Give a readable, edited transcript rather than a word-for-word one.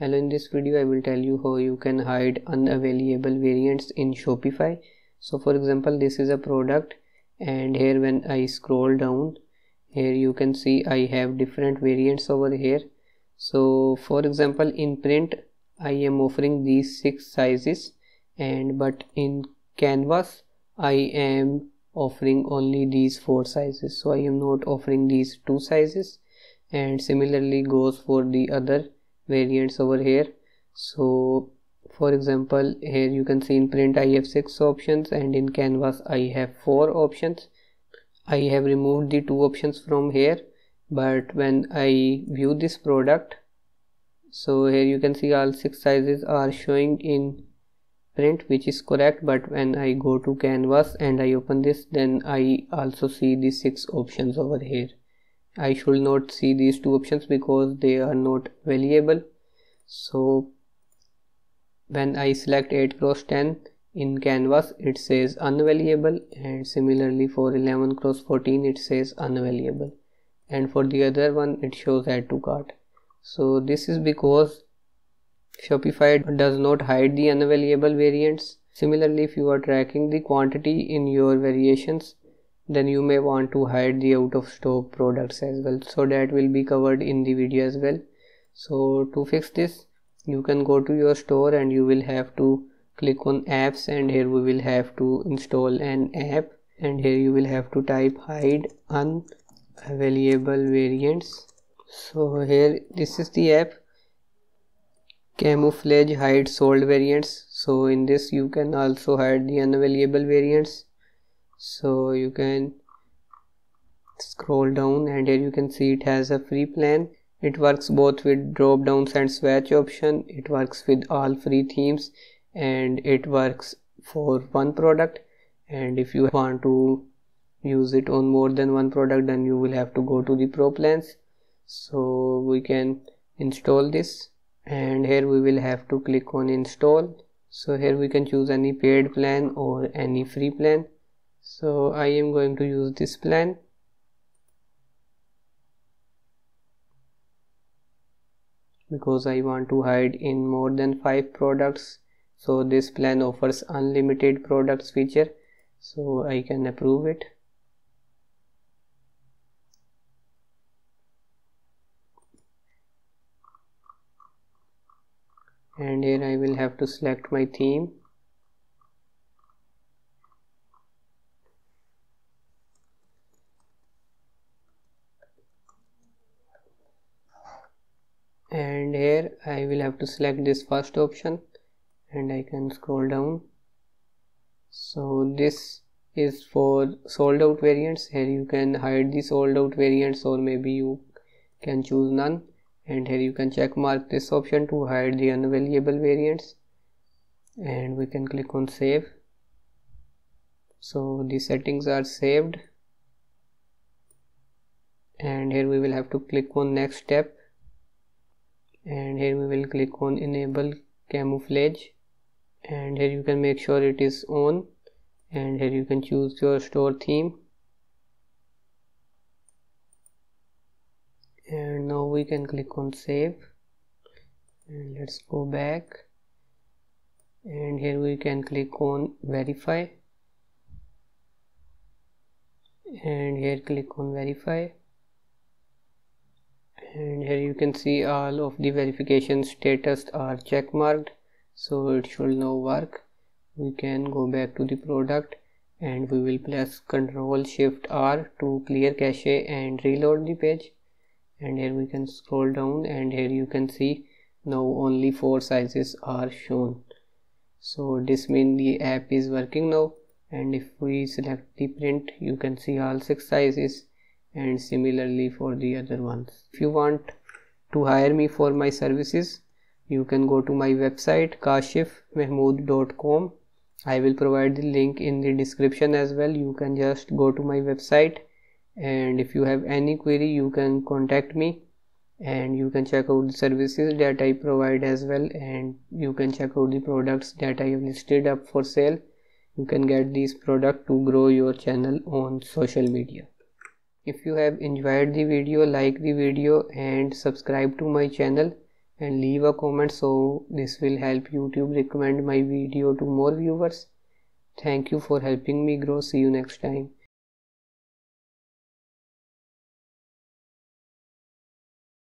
Hello, in this video I will tell you how you can hide unavailable variants in Shopify. So for example, this is a product, and here when I scroll down, here you can see I have different variants over here. So for example, in print I am offering these 6 sizes, but in canvas I am offering only these 4 sizes. So I am not offering these 2 sizes, and similarly goes for the other variants over here. So for example, here you can see in print I have 6 options, and in canvas I have 4 options. I have removed the 2 options from here, but when I view this product, so here you can see all 6 sizes are showing in print, which is correct, but when I go to canvas and I open this, then I also see the 6 options over here. I should not see these 2 options because they are not available. So when I select 8x10 in canvas, it says unavailable, and similarly for 11x14 it says unavailable, and for the other one it shows add to cart. So this is because Shopify does not hide the unavailable variants. Similarly, if you are tracking the quantity in your variations, then you may want to hide the out of stock products as well. So that will be covered in the video as well. So to fix this, you can go to your store and you will have to click on apps, and here we will have to install an app, and here you will have to type hide unavailable variants. So here this is the app, camouflage hide sold variants. So in this you can also hide the unavailable variants. So you can scroll down, and here you can see it has a free plan. It works both with drop downs and swatch option. It works with all free themes, and it works for one product. And if you want to use it on more than one product, then you will have to go to the pro plans. So we can install this, and here we will have to click on install. So here we can choose any paid plan or any free plan. So I am going to use this plan. Because I want to hide in more than 5 products. So this plan offers unlimited products feature, so I can approve it. And here I will have to select my theme. And here I will have to select this first option, and I can scroll down. So this is for sold out variants. Here you can hide the sold out variants, or maybe you can choose none, and here you can check mark this option to hide the unavailable variants, and we can click on save. So the settings are saved, and here we will have to click on next step, and here we will click on enable camouflage, and here you can make sure it is on, and here you can choose your store theme. And now we can click on save, and let's go back, and here we can click on verify, and here click on verify, and here you can see all of the verification status are check marked, so it should now work. We can go back to the product, and we will press Ctrl+Shift+R to clear cache and reload the page. And here we can scroll down, and here you can see now only 4 sizes are shown. So this means the app is working now, and if we select the print, you can see all 6 sizes, and similarly for the other ones. If you want to hire me for my services, you can go to my website kashifmehmood.com. I will provide the link in the description as well. You can just go to my website, and if you have any query you can contact me, and you can check out the services that I provide as well, and you can check out the products that I have listed up for sale. You can get these products to grow your channel on social media. If you have enjoyed the video, like the video and subscribe to my channel, and leave a comment, so this will help YouTube recommend my video to more viewers. Thank you for helping me grow. See you next time.